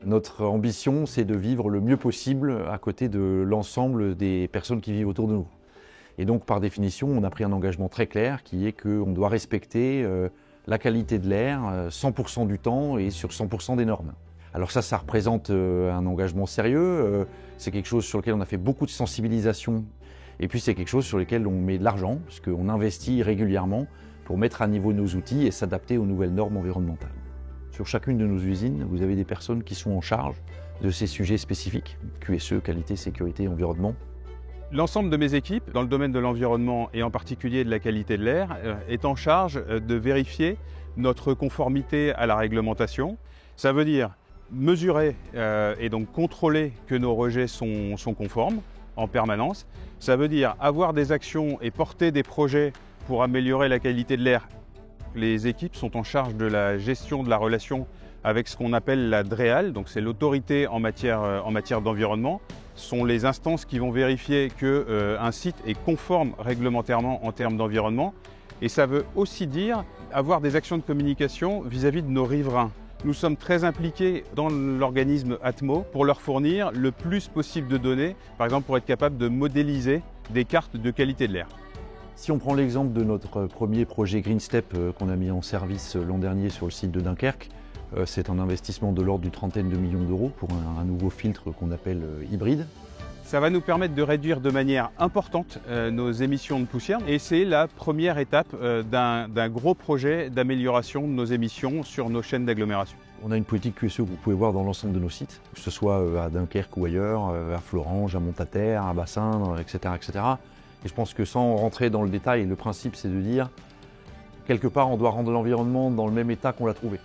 Notre ambition, c'est de vivre le mieux possible à côté de l'ensemble des personnes qui vivent autour de nous. Et donc, par définition, on a pris un engagement très clair qui est qu'on doit respecter la qualité de l'air 100% du temps et sur 100% des normes. Alors ça représente un engagement sérieux, c'est quelque chose sur lequel on a fait beaucoup de sensibilisation et puis c'est quelque chose sur lequel on met de l'argent, parce qu'on investit régulièrement pour mettre à niveau nos outils et s'adapter aux nouvelles normes environnementales. Sur chacune de nos usines, vous avez des personnes qui sont en charge de ces sujets spécifiques, QSE, qualité, sécurité, environnement. L'ensemble de mes équipes, dans le domaine de l'environnement et en particulier de la qualité de l'air, est en charge de vérifier notre conformité à la réglementation. Ça veut dire mesurer et donc contrôler que nos rejets sont conformes en permanence. Ça veut dire avoir des actions et porter des projets pour améliorer la qualité de l'air. Les équipes sont en charge de la gestion de la relation avec ce qu'on appelle la DREAL, donc c'est l'autorité en matière d'environnement. Ce sont les instances qui vont vérifier qu'un site est conforme réglementairement en termes d'environnement. Et ça veut aussi dire avoir des actions de communication vis-à-vis de nos riverains. Nous sommes très impliqués dans l'organisme Atmo pour leur fournir le plus possible de données, par exemple pour être capable de modéliser des cartes de qualité de l'air. Si on prend l'exemple de notre premier projet Green Step qu'on a mis en service l'an dernier sur le site de Dunkerque, c'est un investissement de l'ordre d'une trentaine de millions d'euros pour un nouveau filtre qu'on appelle hybride. Ça va nous permettre de réduire de manière importante nos émissions de poussière et c'est la première étape d'un gros projet d'amélioration de nos émissions sur nos chaînes d'agglomération. On a une politique QSE que vous pouvez voir dans l'ensemble de nos sites, que ce soit à Dunkerque ou ailleurs, à Florange, à Montataire, à Bassin, etc., etc. Et je pense que sans rentrer dans le détail, le principe c'est de dire quelque part on doit rendre l'environnement dans le même état qu'on l'a trouvé.